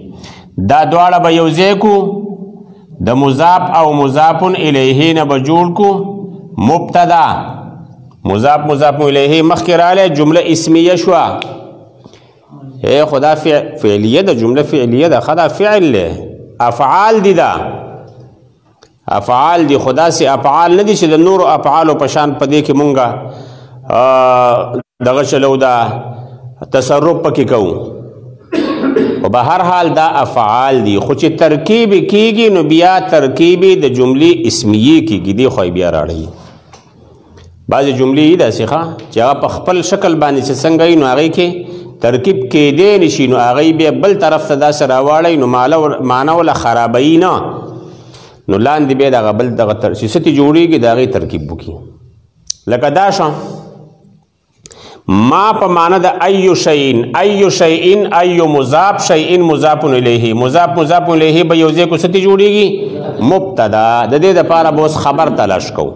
Speaker 1: دا دواړه به یو ځای کو د مضاف او مضاف الیه نه به جوړ کو مبتدا مضاف مضاف الیه مخکې راغلی جمله اسمیه شوه خدا فعلیه ده جمله فعلیه ده خدا فعل له افعال دي دا افعال دي خدا سي افعال نه دي چې د نورو افعالو په شان په دې کې مونږه دغه چلو دا تصرف پکې کوو او به هر حال دا افعال دي خو چې ترکیب کیږي نو بیا ترکیب د جملې اسمیه کیږي دی خو بیا راړي بعضې جملې داسې ښه چې هغه په خپل شکل باندې چې څنګه وي نو هغې کې ترکیب کېدی نشي نو هغې بیا بل طرف ته داسې راواړئ نو معنا وله خرابوي نه نو لاندې بیا دغه بل دغه چې څه ترې جوړېږي د هغې ترکیب وکړي لکه دا شو ما په معنا د ایو شیئن ایو شیئن ایو مضاف شیئن مضاف الیه مضاف مضاف الیه به یو ځای کو څه ترې جوړېږي مبتدا د دې دپاره به اوس خبر تلاش کوو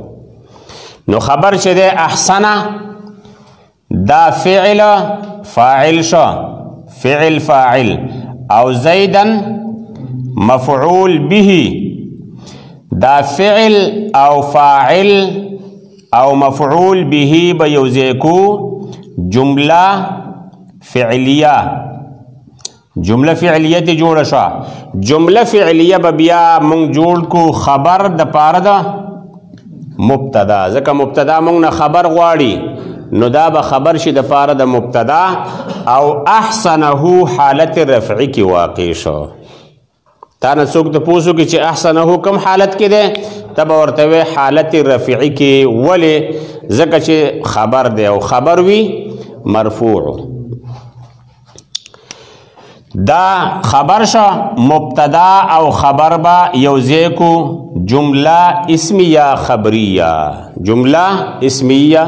Speaker 1: نو خبر چې دی احسنه دا فعل فاعل شو فعل فاعل او زیدن مفعول به دا فعل او فاعل او مفعول به به یو ځای کو جمله فعلیه جمله فعلیه تی جوړه شوه جمله فعلیه به بیا مونږ جوړ کو خبر د پاره ده مبتدا ځکه مبتدا مونږ نه خبر غواړي نو دا به خبر شي د پاره د مبتدا او احسنه حالت رفعی کې واقع شو تا نه څوک ته پوښتنه کې چې احسنه کوم حالت کې ده ته به ورته وایې حالت رفعی کې ولې ځکه چې خبر دی او خبر وي مرفوع دا خبر شو مبتدا او خبر با یوځای کو جمله اسمیه خبریه جمله اسمیه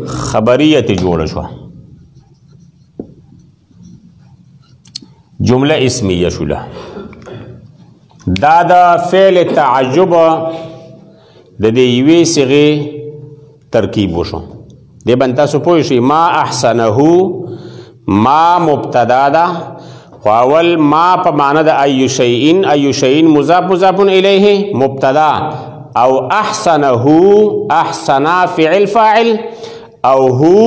Speaker 1: خبریه ته جوړه شو جمله اسمیه شوله دا د فعل تعجب د دې یوې صيغې ترکیب وشو دې باندې تاسو پوه شئ ما احسنه ما مبتدا ده خو اول ما په معنا د ای شیء مضاف الیه مبتدا او احسنه احسنا فعل فاعل او هو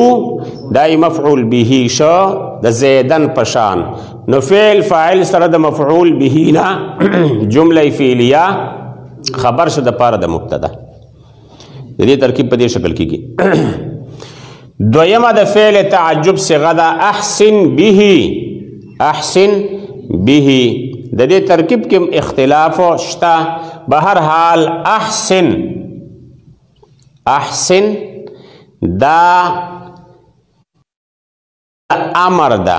Speaker 1: دای مفعول به شو د زیدن پشان نو فعل فاعل سره د مفعول به نه جمله فعلیه خبر شو د پاره د مبتدا د دې ترکیب په دې شکل کېږي دویمه د فعل تعجب صيغه ده احسن به د دې ترکیب کې اختلاف شته به هر حال احسن دا امر ده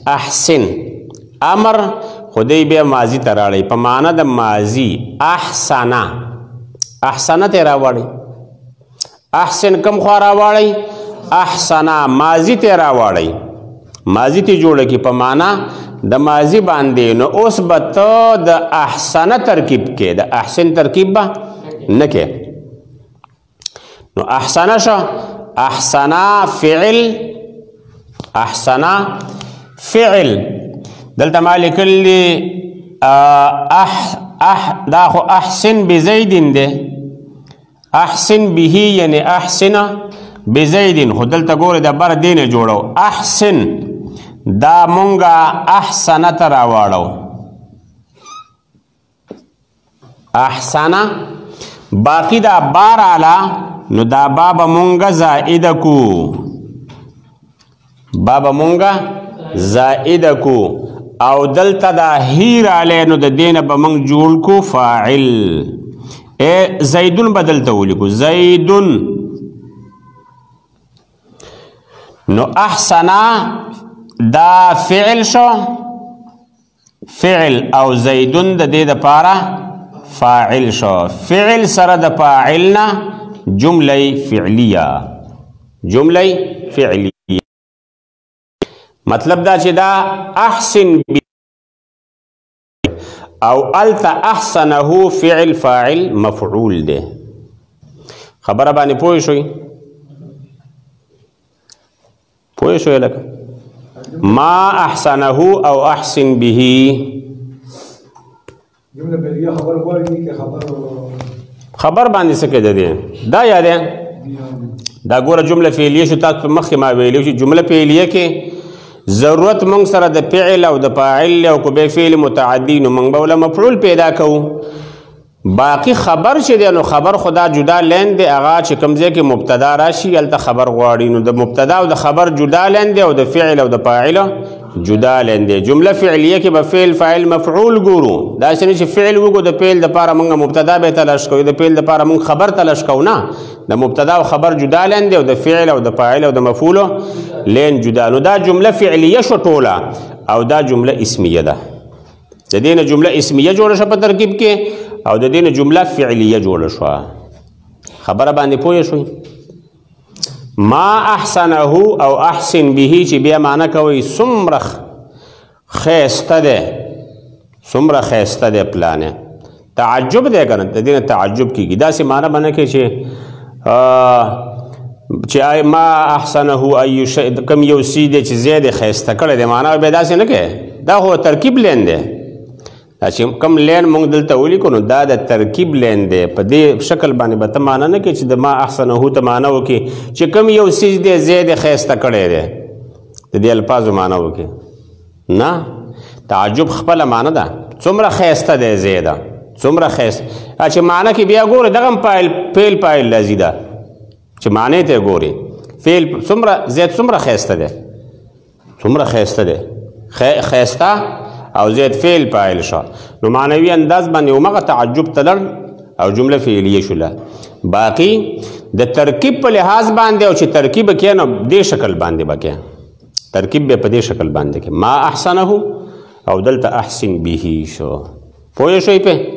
Speaker 1: احسن امر خدای بیا ماضی ته راړی په معنا د ماضی احسنا ته راوړی احسن کم خوا راوړی احسنا ماضی ته راوړی ماضی ته جوړه کی په معنا د ماضی باندې نو اوس به ته د احسن ترکیب کې د احسن ترکیب به نه کې نو احسن شو احسنا فعل دلته مالک لی دا خو احسن بزید ده احسن به یعنی احسن بزید خو دلته ګوره د بر دینه جوړو احسن دا مونږه احسن تر راوړو احسن باقی دا بار اعلی نو دا بابا مونږه زائد کو او دلته دا هیر علی نو د دینه به مونږ جوړ کو فاعل زیدون بدلته ولیکو زیدون نو احسنا دا فعل شو فعل او زیدون د دې د پاره فاعل شو فعل سره د فاعلنا جمله فعلیه مطلب دا چې دا احسن او التا احسنه فعل فاعل مفعول ده خبره باندې پوه شوي لکه ما احسنه او احسن به خبر باندې څه کې ده دا یاد دا ګوره جمله فعلیه شو تاسو مخکې ما ویلو چې جمله فعلیه کې ضرورت مونږ سره د فعل او د فاعل او کو به فعل متعدی نو مونږ به ول مفعول پیدا کوو باقی خبر چې دی نو خبر خدا جدا لین دی هغه چې کوم ځای کې مبتدا راشي هلته خبر غواړي نو د مبتدا او د خبر جدا لین دی او د فعل او د فاعل جدا لین دی جمله فعلیه کې به فعل فاعل مفعول ګورو دا چې فعل وګو د فعل د پاره مونږ مبتدا به تلاش کوو د فعل د پاره مونږ خبر تلاش کوو نه د مبتدا او خبر جدا لین دی او د فعل او د فاعل او د مفعول لین جدا نو دا جمله فعلیه شو ټوله او دا جمله اسمیه ده د دې جمله اسمیه جوړه شو په ترکیب کې او د دې جمله فعلیه جوړه شو خبره باندې پوه شئ ما احسنه او احسن به چې بیا معنی کوي څومره ښایسته دی پلانه تعجب دی کنه د دې تعجب کیږي داسې معنی باندې کې چې ما احسنه ای شیء کم یو سی دی چې زیاده ښایسته کړی دی معنی به داسې نه کوي دا خو ترکیب لین دی دا چې کم لین مونږ دلته ولیکو نو دا د ترکیب لین دی په دې شکل باندې به ته معنی نه کوي چې د ما احسنه ته معنی وکړي چې کم یو سیز دی زیاده ښایسته کړی دی د دې الفاظو معنی وکړي نه تعجب خپله معنی ده څومره ښایسته دی زیاده څومره ښایسته چې معنی کې بیا ګورې دغه فعل فاعل لازي ده چې معنی ته ګورې فعل څومره ښایسته دی ښایسته او زید فعل فاعل شو نو معنوي انداز باندې ومغه تعجب تلل او جمله فعلیه شوله باقی د ترکیب په لحاظ باندې او چې ترکیب کې نو دې شکل باندې بکې ترکیب به په دې شکل باندې کې ما احسنه او دلته احسن به شو پوه شوي په